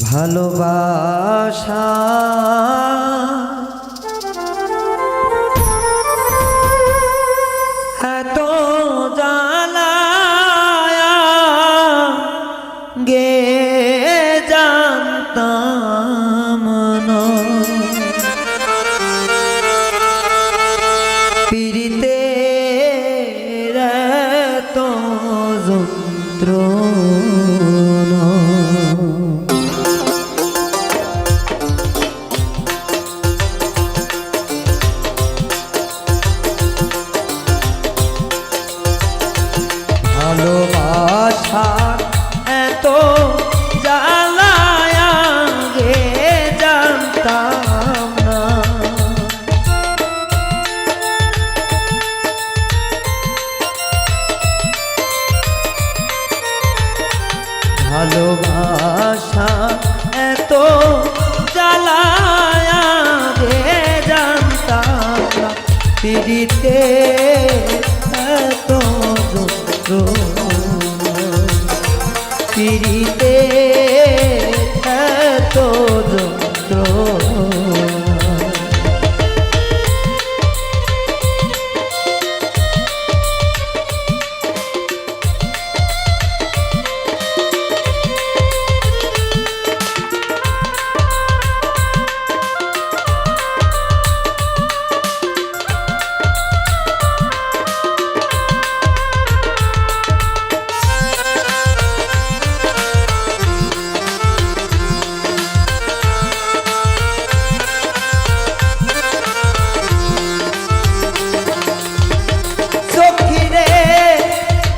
ভালোবাসা এত জ্বালায়া গে জানতাম না পীড়িতের এত যন্ত্রণা ভালোবাসা এত জ্বালায়া গে জানতাম না ভালোবাসা এত জ্বালায়া গে জানতাম না পীড়িতে এত পীড়িতে এত যন্ত্রণা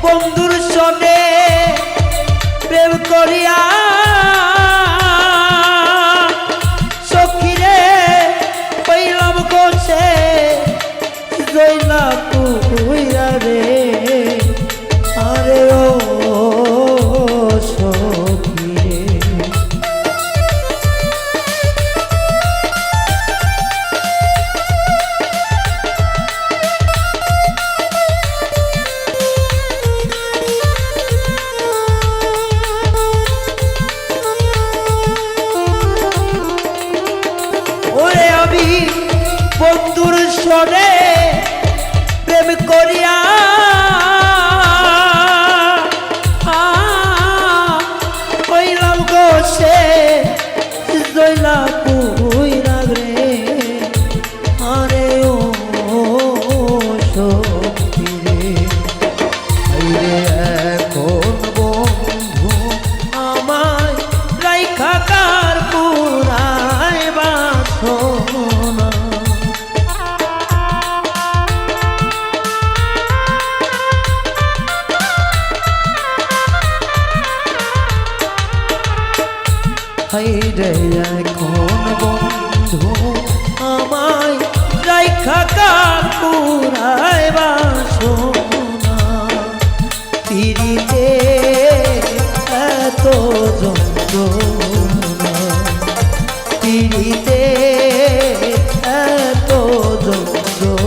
বন্ধুর সনে প্রেম করিয়া সখীরে পইলাম গোছে জইলা পুইরা রে আরে ও সখীরে বন্ধুর সনে প্রেম করিয়া হইলাম গোছে জইলা পুইরা রে আরে ও সখীরে আইরে এখন বন্ধু আমায় রাইখা কার পুরাই বাসনা হাইরে এখন বন্ধু আমায় রাইখা কার পুরাই বাসনা পীড়িতে এত যন্ত্রণা পীড়িতে এত যন্ত্রণা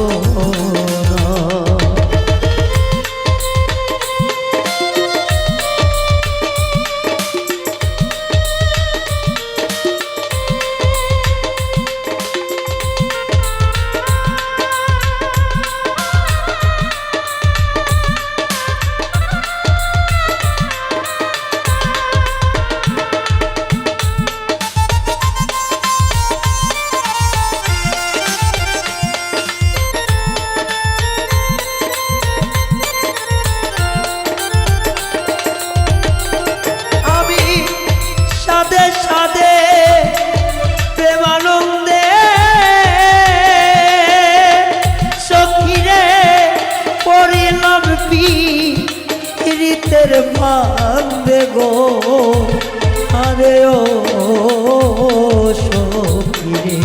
সাদে প্রেমানন্দে সখীরে পড়িলাম পীড়িতের ফান্দে গো আরে ও সখীরে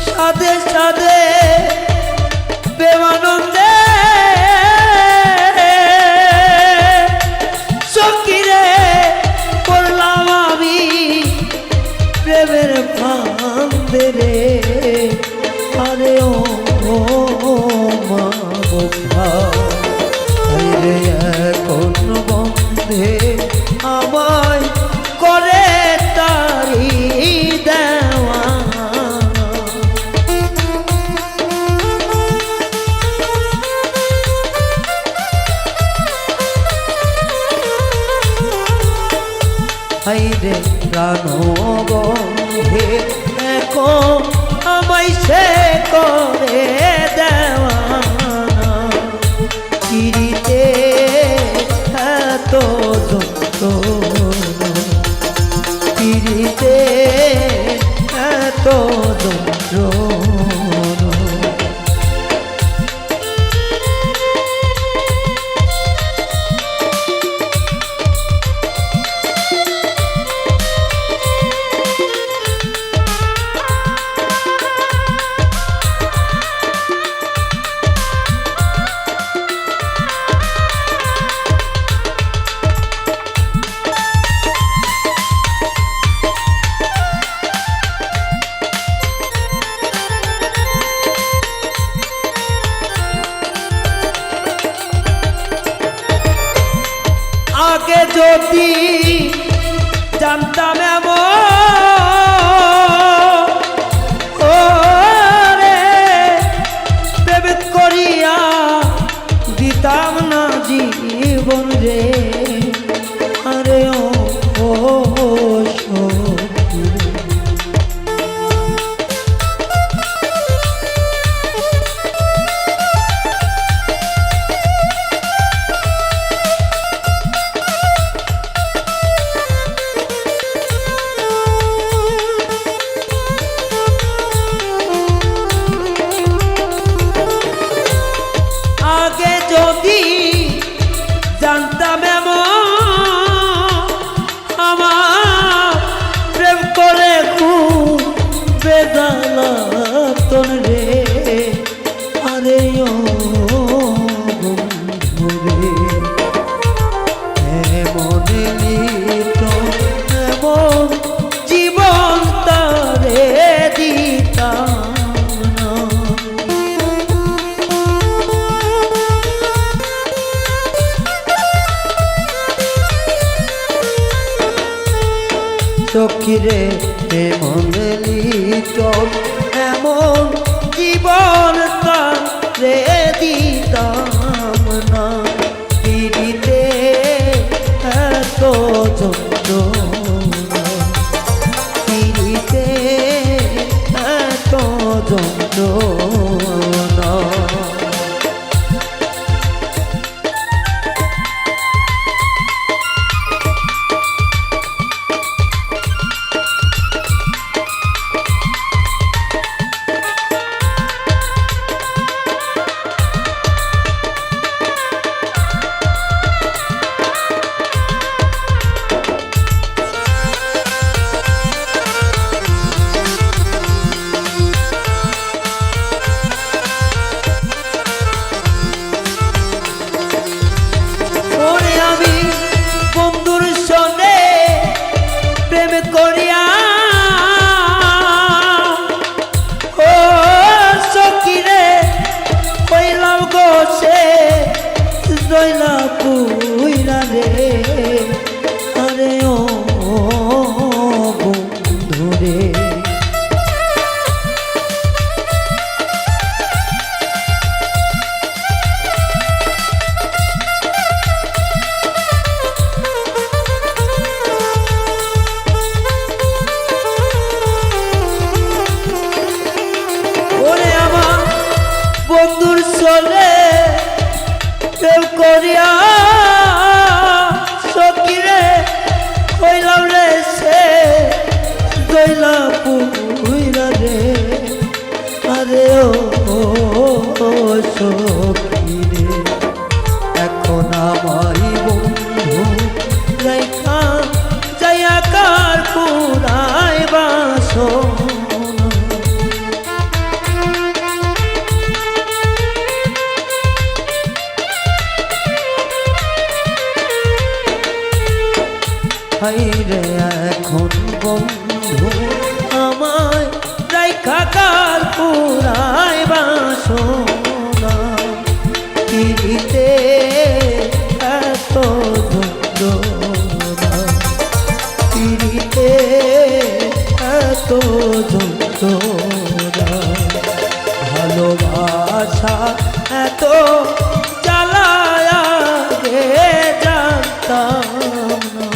সাদে সাদে বেমানো হাইরে প্রাণ বন্ধে এখন আমায় সে করে দেওয়ানা পিরিতে এত যন্ত্রণা পিরিতে এত যন্ত্রণা আগে যদি জানতাম রে প্রেম করিয়া দিতাম না জীবন রে আরে ও সখী রে। আগে যদি জানতাম আমার প্রেম করে খুব বেদনাতন রে আরে ও বন্ধু রে এমন নিত এমন জীবন তারে দিতাম না সখী রে এমন লিটন এমন জীবন তারে দিতাম না পিরিতে এত যন্ত্রণা পিরিতে এত যন্ত্রণা করিয়া ও সখী রে কইলাম গো সে জয়লা পুইরা রে আরে ও বন্ধু রে বন্ধুর চলে প্রেম করিয়া সখী রে কইলাম রে সে জয়লা পুইরা রে আরে ও সখী রে এখন আমায় বন্ধু রেখা যাইয়া কার পুরাই বাসো হাইরে এখন বন্ধু আমায় রাইখা কার পুরাই বাসনা পিরিতে এত যন্ত্রণা পিরিতে এত যন্ত্রণা ভালোবাসা এত জ্বালায়া গে জানতাম না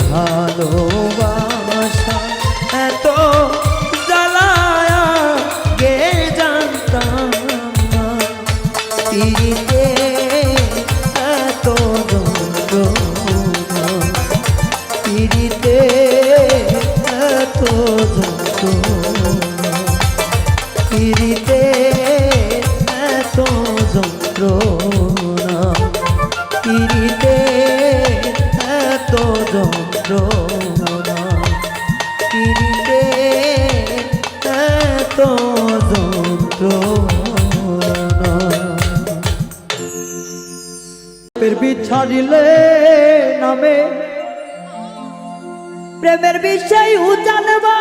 ভালোবাসা এত জ্বালায়া গে জানতাম না পিরিতে এত যন্ত্রণা পিরিতে এত যন্ত্রণা পিরিতে এত যন্ত্রণা পিরিতে এত যন্ত্রণা পিরিতে এত যন্ত্রণা প্রেমের বিছাড়িলে নামে প্রেমের বিষয় জানবা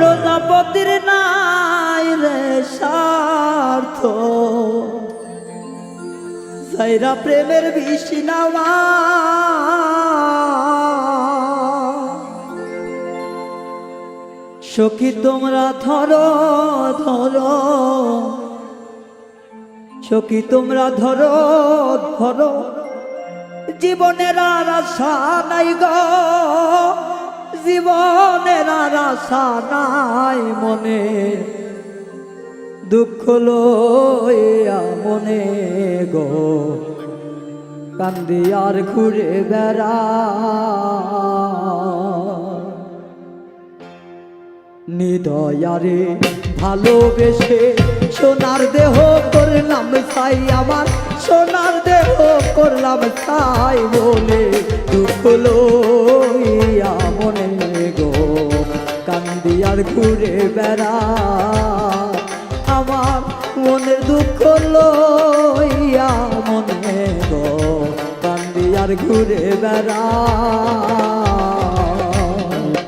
রোজাপতির নাই রে স্বার্থ সাইরা প্রেমের বিষ নামা সখী তোমরা ধরো ধরো সখী তোমরা ধরো ধরো জীবনের আর আশা নাই গো জীবনের আর আশা নাই মনে দুঃখ লইয়া মনে গো কান্দি আর ঘুরে বেড়া নিদয়ারে ভালোবেসে সোনার দেহ করলাম ছাই আমার সোনার দেহ করলাম ছাই বলে দুঃখ লইয়া মনে গো কান্দি আর ঘুরে বেড়া আমার মনের দুঃখ লইয়া মনে গো কান্দি আর ঘুরে বেড়া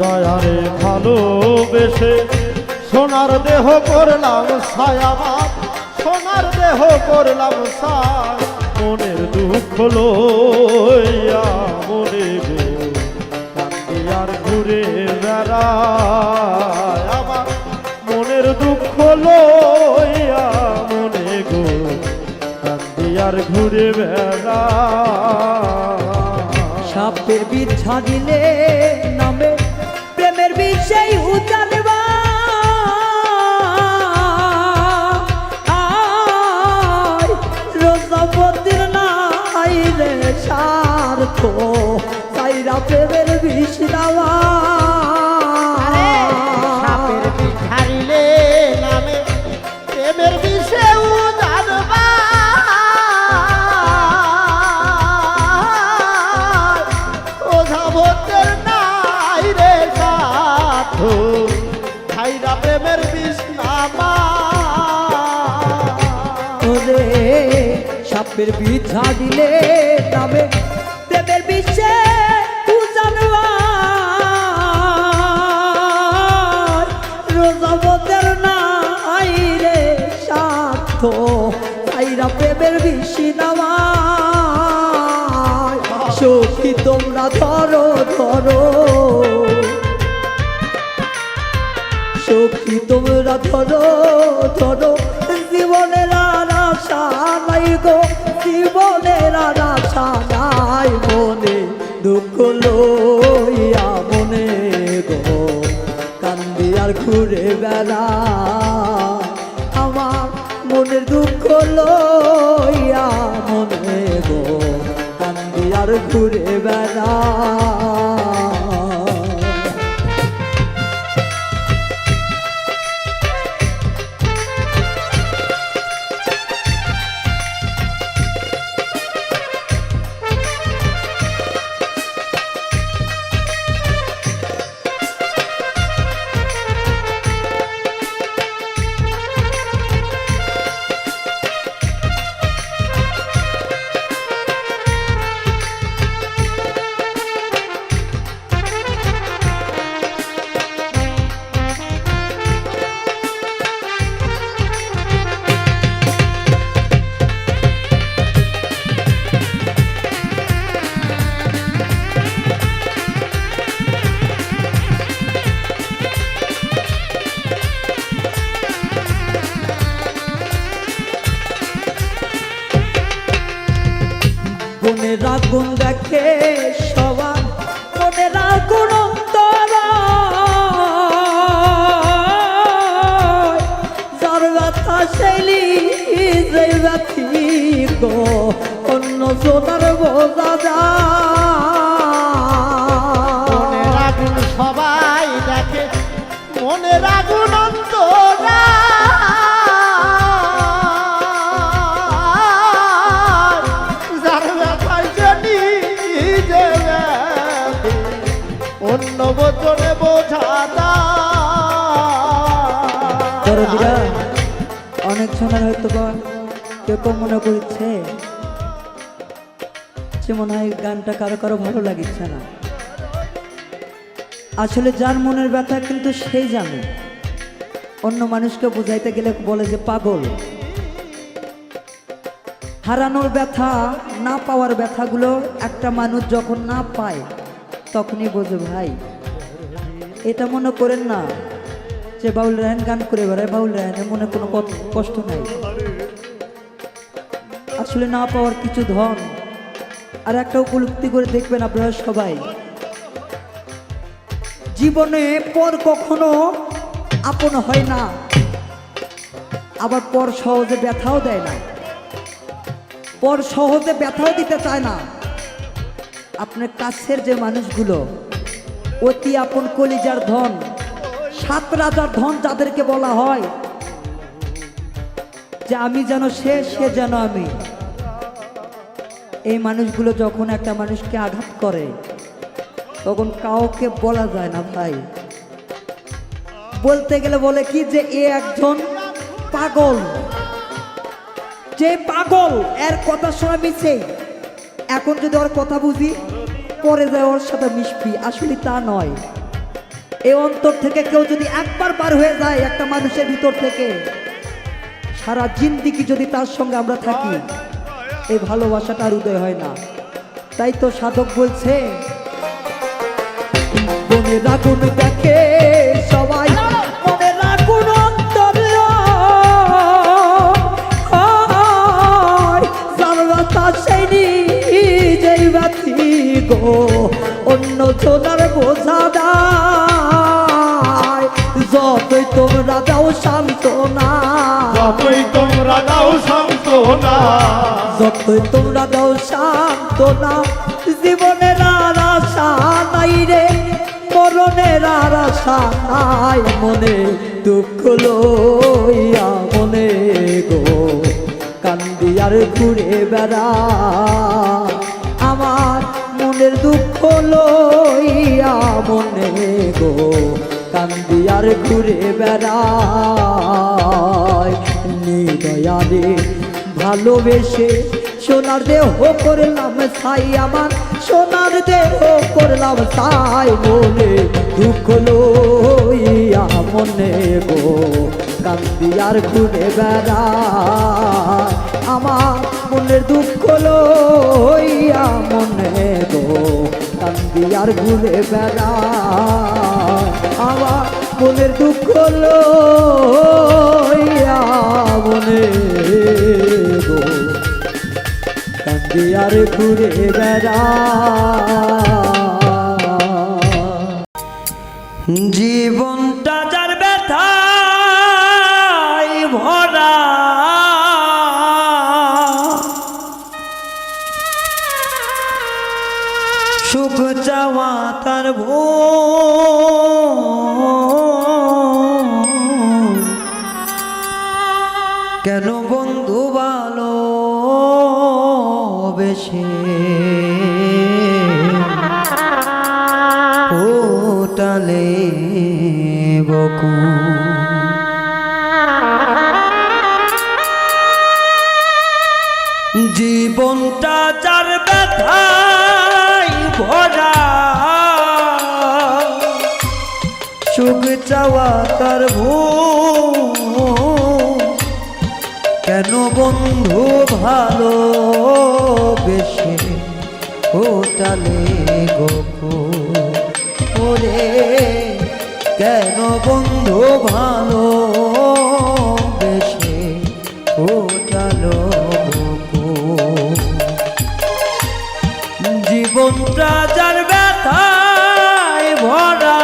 দয়ারে ভালোবেসে সোনার দেহ করলাম ছাই আমার সোনার দেহ করলাম ছাই মনের দুঃখ লইয়া মনে গো কান্দি আর ঘুরে বেড়ায় আমার মনের দুঃখ লইয়া মনে গো কান্দি আর ঘুরে বেড়ায় সাপের বিষ ছাড়িলে নামে প্রেমের বিষয় জানবা রোজাপতির নাই রে স্বার্থ সাইরা প্রেমের বিষ দেওয়া সাপের বিষ ছাড়িলে নামে প্রেমের বিষেও জানবা ওঝাবতের নাই রে সাথ ছাইরা প্রেমের বিষ নামা ওরে সাপের বিষ ছাড়িলে নামে প্রেমের বিষে জানবা রোজাবতের নাই রে স্বার্থ সাইরা প্রেমের বিষ নামা সখী তোমরা ধরো ধরো সখী তোমরা ধরো ধরো জীবনের আর আশা নাই গো জীবনের আর আশা নাই মনে দুঃখ লইয়া মনে গো কান্দি আর ঘুরে বেড়া আমার মনের দুঃখ লইয়া মনে গো কান্দি আর ঘুরে বেড়া গুণের আগুন দেখে সবার মনের আগুন অন্তর যার ব্যথা শৈলী যে ব্যথি গো অন্য সোনার বোঝা মনের আগুন সবাই দেখে মনের আগুন অন্তরা যার ব্যথায় জানি যে ব্যথি অন্য বচনে বোঝা দরদিরা অনেক সময় হয়তো বা কেউ কেউ মনে করছে যে মনে হয় গানটা কারো কারো ভালো লাগিচ্ছে না। আসলে যার মনের ব্যথা কিন্তু সেই জানে। অন্য মানুষকে বুঝাইতে গেলে বলে যে পাগল। হারানোর ব্যথা, না পাওয়ার ব্যথাগুলো একটা মানুষ যখন না পায় তখনই বোঝে ভাই। এটা মনে করেন না যে বাউল রায়হান গান করে বেড়ায়, বাউল রায়হানের মনে কোনো কষ্ট নাই। আসলে না পাওয়ার কিছু ধন। আর একটা উপলব্ধি করে দেখবেন আপনারা সবাই, জীবনে পর কখনো আপন হয় না, আবার পর সহজে ব্যথাও দেয় না, পর সহজে ব্যথাও দিতে চায় না। আপনার কাছের যে মানুষগুলো অতি আপন কলিজার ধন, সাত রাজার ধন যাদেরকে বলা হয় যে আমি যেন সে, সে যেন আমি, এই মানুষগুলো যখন একটা মানুষকে আঘাত করে তখন কাউকে বলা যায় না ভাই। বলতে গেলে বলে কি যে এ একজন পাগল, যে পাগল এর কথা শোনা মিশে। এখন যদি ওর কথা বুঝি পরে যায় ওর সাথে মিশবি, আসলে তা নয়। এই অন্তর থেকে কেউ যদি একবার বার হয়ে যায় একটা মানুষের ভিতর থেকে, সারা জিন্দিগি যদি তার সঙ্গে আমরা থাকি, এই ভালোবাসাটা আর উদয় হয় না। তাই তো সাধক বলছে মনের আগুন দেখে সবাই মনের আগুন অন্তর যার ব্যথা সেই নিজেই ব্যথি গো অন্য জনার বোঝা দায়। যতই তোমরা দাও সান্ত্বনা, যতই তোমরা দাও সান্ত্বনা, যতই তোমরা দাও সান্ত্বনা, জীবনের আর আশা নাই রে, মরণের আর আশা নাই। মনে দুঃখ লইয়া মনে গো কান্দি আর ঘুরে বেড়া, আমার মনের দুঃখ লইয়া মনে গো কান্দি আর ঘুরে বেড়ায়। নিদয়ারে ভালোবেসে সোনার দেহ করলাম ছাই, আমার সোনার দেহ করলাম ছাই। বলে দুঃখ লইয়া মনে গো কান্দি আর ঘুরে বেড়ায়, আমার মনের দুঃখ লইয়া মনে গো কান্দি আর ঘুরে বেড়ায়, আমার মনের দুঃখ লইয়া মনে গো কান্দি আর ঘুরে বেড়ায়। জীবনটা যার ব্যথায় ভরা, সুখ চাওয়া তার ভুল, কেন বন্ধু ভালো বেশে ওটালে বকুল। জীবনটা যার ব্যথায় ভরা, সুখ চাওয়া তার ভুল, কেন বন্ধু ভালো বেশে ওটালে গোকুল। ওরে কেন বন্ধু ভালো বেশে ওটালো গোকুল। জীবনটা যার ব্যথায় ভরা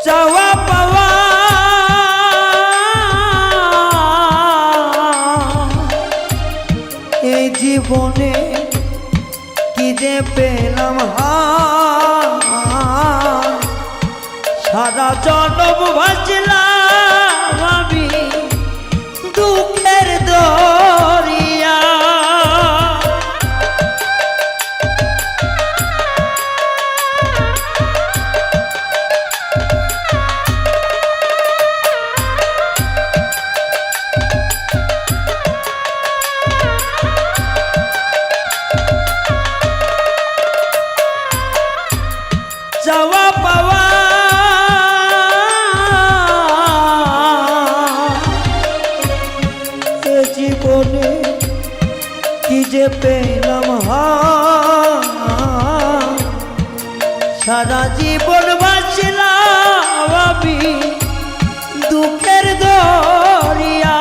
চাওয়া পাওয়া এই জীবনে কি যে পেলাম সারা জনম ভাজলাম আমি দুঃখের দরিয়া চাওয়া পাওয়া এ জীবনে কি যে পেলাম সারা জীবন বাঁচলাম আমি দুঃখের দরিয়া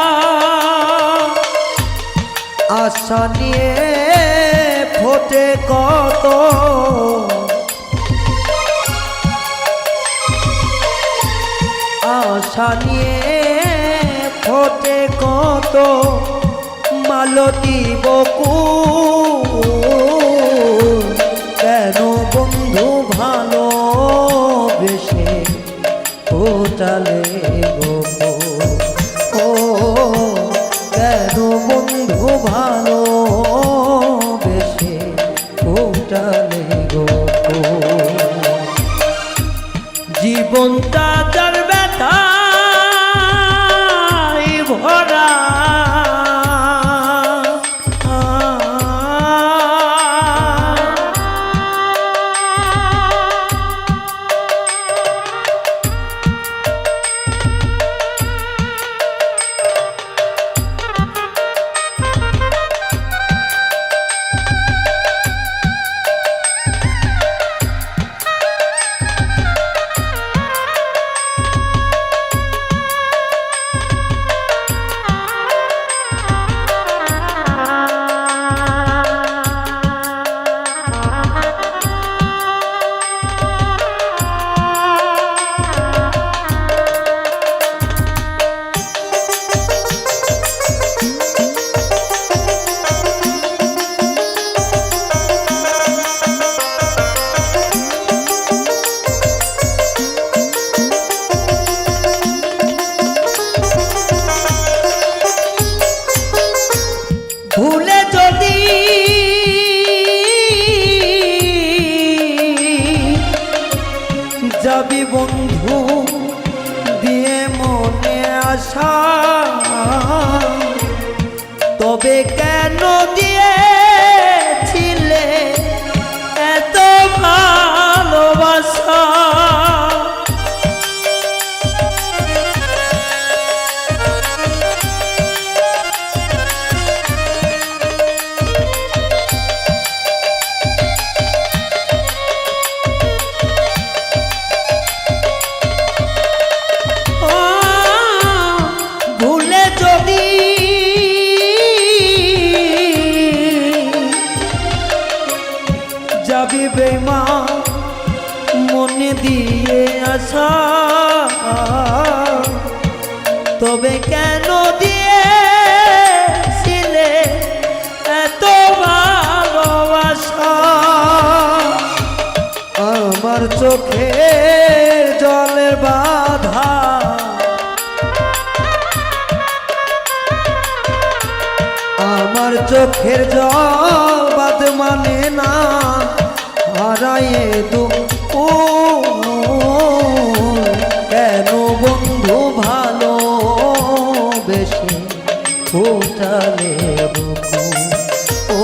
আশা নিয়ে ফোটে কত আশা নিয়ে ফোটে কত মালতী বকুল কেন বন্ধু ভালোবেসে ফোটালে গোকুল ও কেন বন্ধু ভালোবেসে ফোটালে গোকুল জীবনটা যার ব্যথায় ভরা ভুলে যদি যাবি বন্ধু দিয়ে মনে আশা তবে কেন দিয়েছিলে এত ভালোবাসা যাবি বেমান মনে দিয়ে আসা তবে কেন দিয়েছিলে এত ভালোবাসা আমার চোখের জলের বাধা আমার চোখের জল বাদ মানে না হারায়ে দু কেন বন্ধু ভালো বেশি ফোটালে ও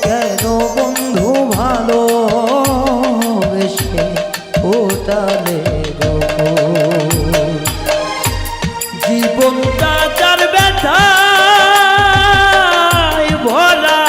কেন বন্ধু ভালো বেশি ফোটালে জীবনটা যার ব্যথায় ভরা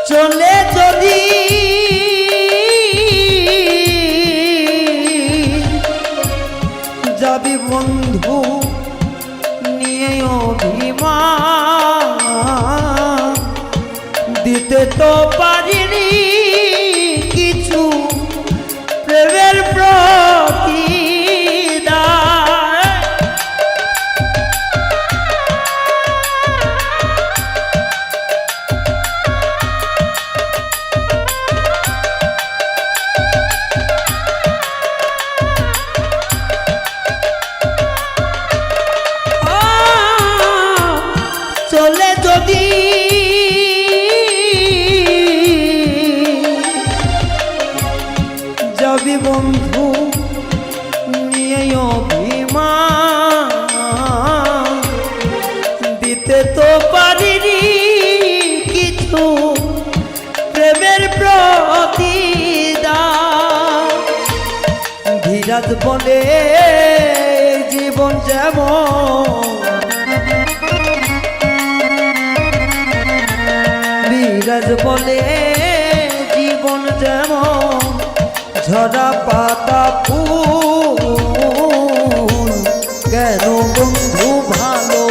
চলে যদি যাবি বন্ধু নিয়ে অভিমান দিতে তো পারিনি কিছু প্রেমের প্রতিদান চলে যদি যাবি বন্ধু নিয়ে অভিমান দিতে তো পারিনি কিছু প্রেমের প্রতিদান ধীরাজ বলে জীবন যেমন বিরাজ বলে জীবন যেমন ঝরা পাতা ফুল কেন বন্ধু ভালো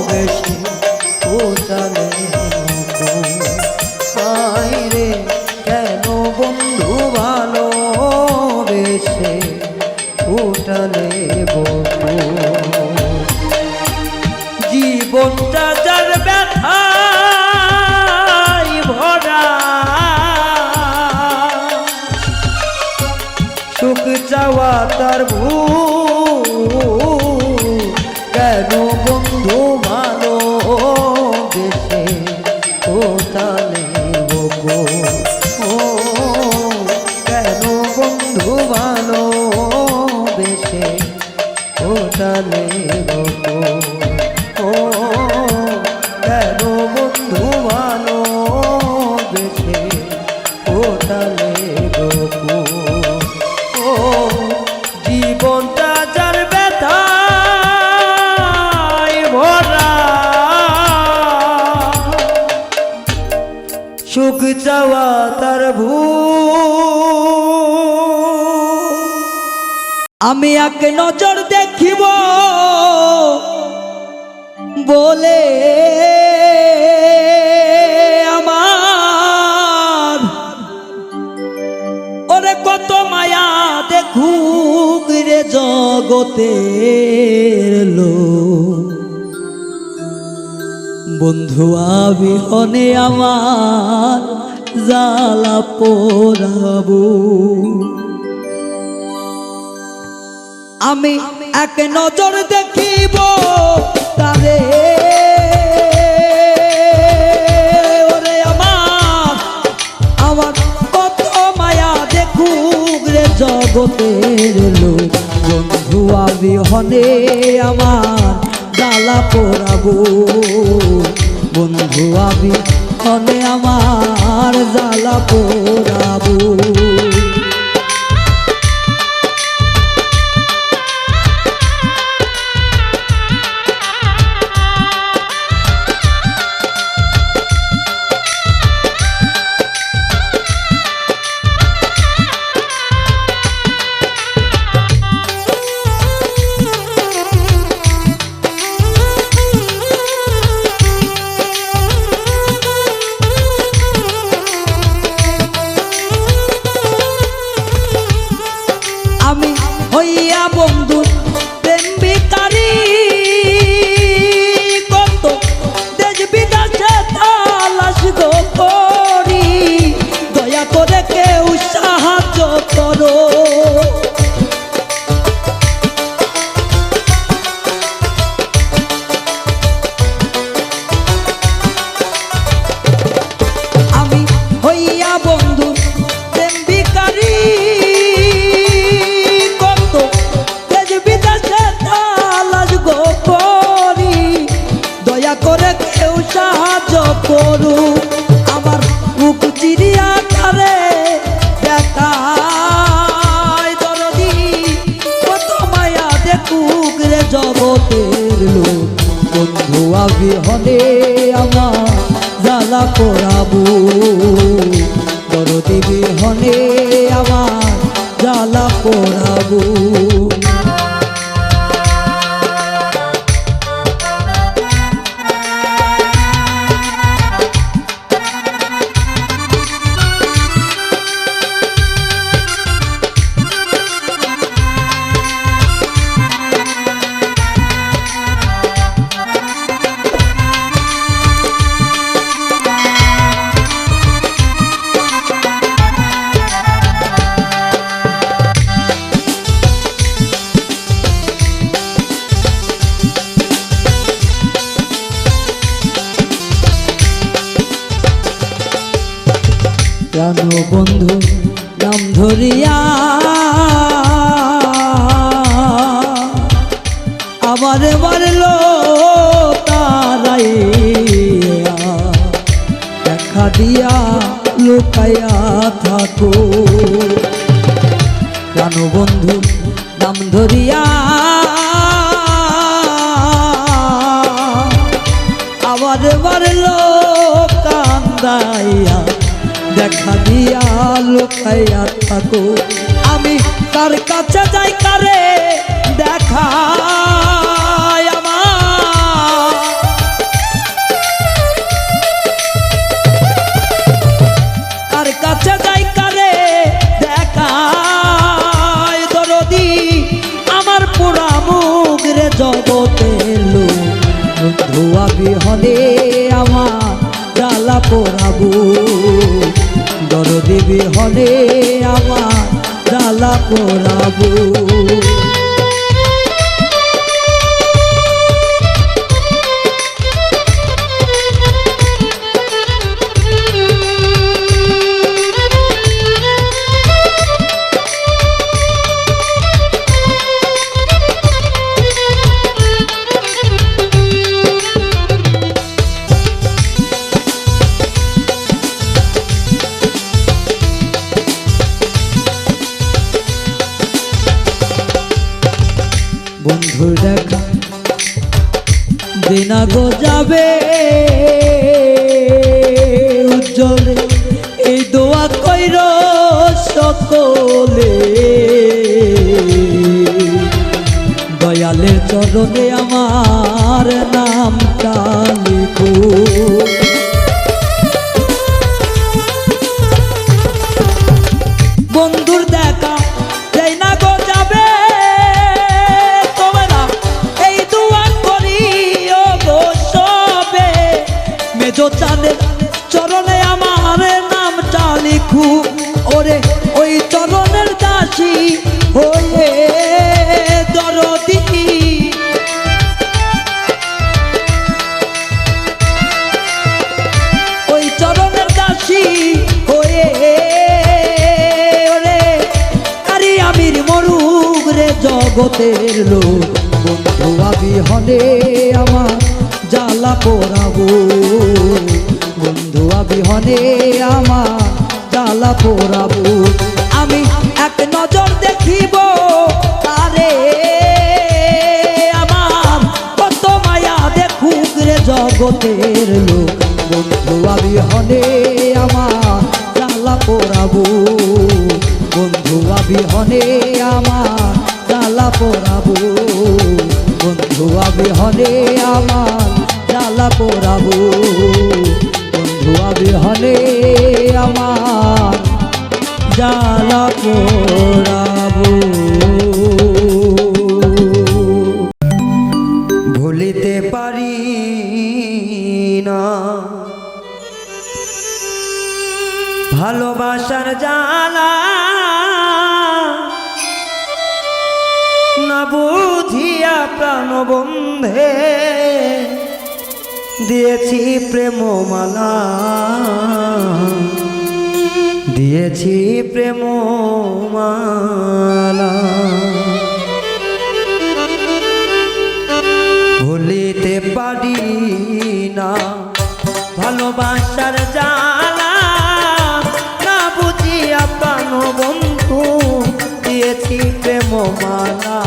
বেশি ফোটালে রে কেন বন্ধু ভালো বেশি ফোটালে জীবনটা যার ব্যথা ভরা সুখ চাওয়া তার ভুল কেন বন্ধু ভালো বেশে ফোটালে ও কেন বন্ধু ভালো বেশে ফোটালে ও কেন বন্ধু ভালো বেশে ফোটালে ও জীবনটা যার ব্যথায় ভরা সুখ চাওয়া তার ভুল আমি এক নজর দেখিব বলে আমার ওরে কত মায়া দেখুক রে জগতের লোক বন্ধু আবিহনে আমার জ্বালা পোড়াবো আমি এক নজর দেখিব তারে ওরে আমার কত মায়া দেখুক রে জগতের লোক বিহনে আমার জ্বালা পোড়াবো, বন্ধু বিহনে আমার জ্বালা পোড়াবো। আমি হইয়া বন্ধু প্রেম ভিখারি, কত দেশ বিদেশে তালাশ গো করি, দয়া করে কেউ সাহায্য করো। আমি হইয়া বন্ধু প্রেম ভিখারি, করে কেউ সাহায্য করু, আমার মুখ চিরিয়া তারে দেখায় দরদি, কত মায়া দেখুক রে জগতের লোক, বন্ধু বিহনে আমার জ্বালা পোড়াবো, দরদি বিহনে আমার জ্বালা পোড়াবো। কেন বন্ধু নাম ধরিয়া আবার মারলো তারাইয়া, দেখা দিয়া লুকাইয়া থাকো, কেন বন্ধু নাম ধরিয়া আবার মারলো কান্দাইয়া, দেখা দিয়া লুকাইয়া থাকো। আমি কার কাছে যাই কারে দেখায় আমার, কার কাছে যাই কারে দেখায় দরদি, আমার পোড়া মুখ রে জগতের লোক, বন্ধু বিহনে আমার জ্বালা পোড়াবো, দরদি বিহনে আমার জ্বালা পোড়াবো। বন্ধু দেখা দিনা গো যাবে উজ্জ্বলে, এই দোয়া কইর সকলে, দয়ালের চরণে আমার নামটা লিখো। বন্ধুর দেখা দেই না গো যাবে, তোমরা এই দোয়া করিও গো সবে, মেজো চাঁদের চরণে আমার নামটা লিখু, ওরে ওই চরণের দাসী হয়ে দরদি, ওই চরণের দাসী হয়ে ওরে কারি আমির মরুক রে জগতের লোক বন্ধু বিহনে আমার জ্বালা পোড়াবো বন্ধু বিহনে আমার জ্বালা পোড়াবো আমি এক নজর দেখিব তারে আমার কত মায়া দেখুক রে জগতের লোক বন্ধু বিহনে আমার জ্বালা পোড়াবো বন্ধু বিহনে আমার জ্বালা পোড়াবো বন্ধু বিহনে আমার জ্বালা পোড়াবো বন্ধু বিহনে আমার জ্বালা পোড়াবো ভুলিতে পারি না ভালোবাসার জ্বালা না বুঝিয়া প্রাণবন্ধে দিয়েছি প্রেমমালা দিয়েছি প্রেমমালা ভুলিতে পারি না ভালোবাসার জ্বালা না বুঝিয়া প্রাণবন্ধু দিয়েছি প্রেমমালা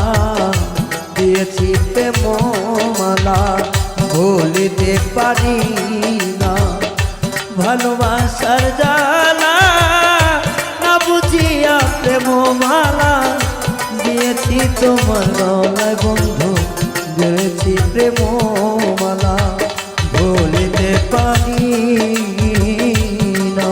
দিয়েছি প্রেমমালা ভুলিতে পারি না ভালোবাসার জ্বালা না বুঝিয়া প্রেমমালা দিয়েছি তোমার গলায় বন্ধু দিয়েছি প্রেমমালা ভুলিতে পারি না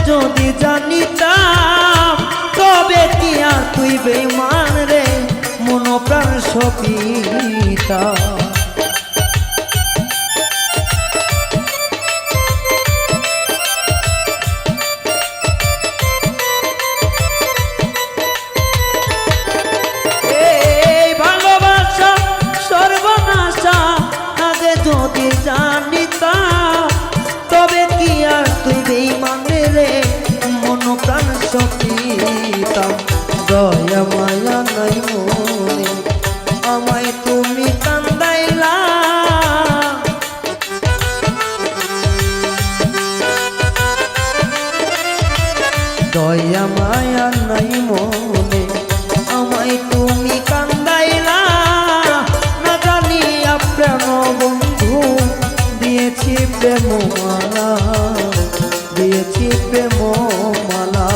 যদি জানিতাম তবে কি আর তুই বেঈমান রে মন প্রাণ সপিতা এই ভালোবাসা সর্বনাশা আগে যদি জানিতাম তবে কি আর তুই বেঈমান রে মন প্রাণ সপিতাম দয়া মায়া নাই মনে আমায় তুমি কান্দাইলা দয়া মায়া নাই মনে আমায় তুমি কান্দাইলা না জানিয়া প্রেম বন্ধু দিয়েছি প্রেমমালা দিয়েছি প্রেমমালা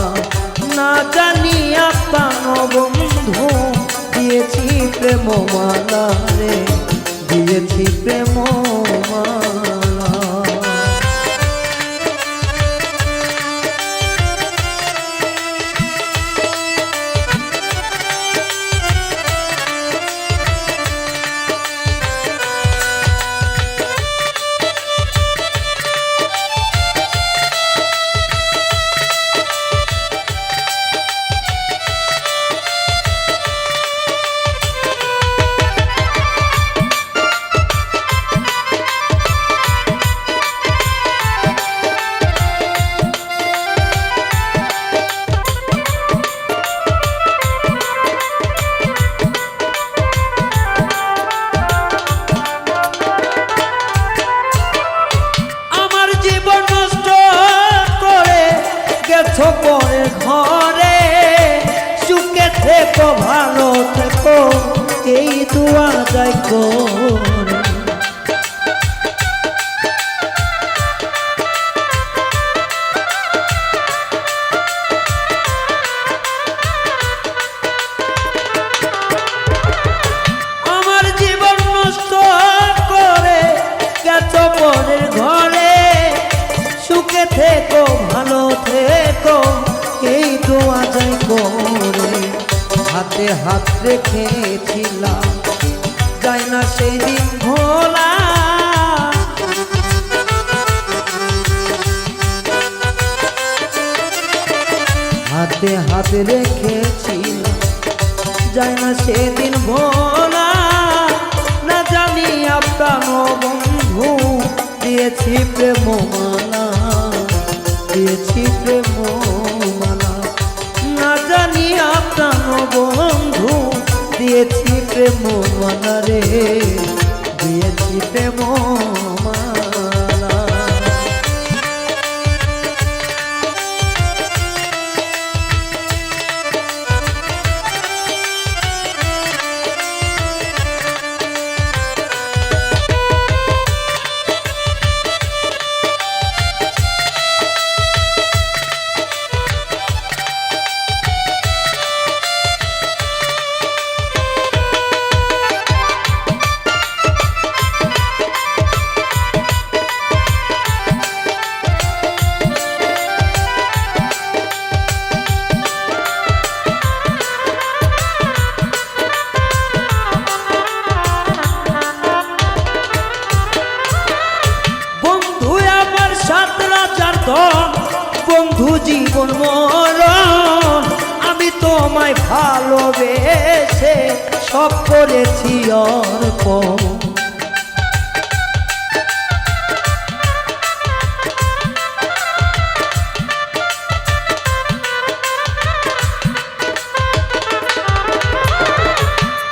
না জানিয়া প্রাণবন্ধু দিয়েছি প্রেমমালা রে দিয়েছি প্রেমমালা পরের ঘরে সুখে থেকো ভালো থেকো এই দুয়া যায় করে থেকো ভালো থেকো এই দোয়া যাই করে হাতে হাত রেখেছিলাম যায় না সেই দিন ভোলা হাতে হাত রেখেছিলাম যায় না সেদিন ভোলা না জানি আপনার বন্ধু দিয়েছি প্রেম মালা দিয়েছি প্রেম মালা না জানি আপনার বন্ধু দিয়েছি প্রেম মালা রে দিয়েছি প্রেম মালা বন্ধু জীবন মরণ আমি তোমায় ভালোবেসে সব করেছি অর্পণ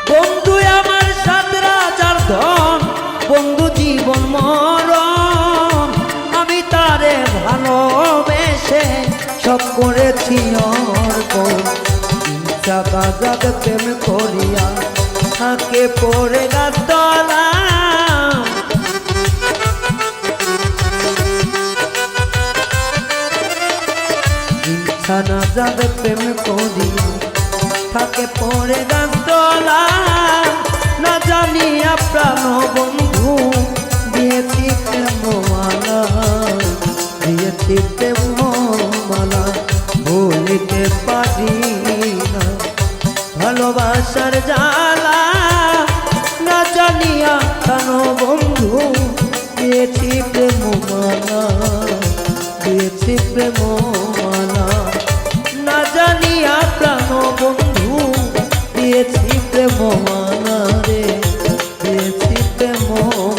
বন্ধু আমার সাত রাজার ধন বন্ধু জীবন মরণ আমি তারে ভালোবেসে সব করেছি অর্পণ ইচ্ছা বাজাতে প্রেম করিয়া থাকে পড়ে গাতলা ইচ্ছা না যাবে প্রেম করিয়া থাকে পড়ে গাতলা না জানি আপনার বন্ধু দিয়েছি প্রেম মালা দিয়েছি প্রেম মালা ভুলিতে পারি না ভালোবাসার জ্বালা না জানিয়া কেন বন্ধু দিয়েছি প্রেম মালা দিয়েছি প্রেম মালা না জানিয়া প্রাণ বন্ধু দিয়েছি প্রেম মালা রে দিয়েছি প্রেম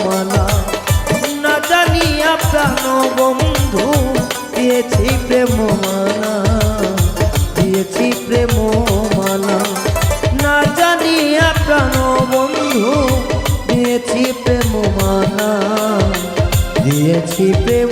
মালা না জানিয়া প্রাণ বন্ধু দিয়েছি প্রেম মালা দিয়েছি প্রেম মালা না জানিয়া প্রাণ বন্ধু দিয়েছি প্রেম মালা দিয়েছি প্রেম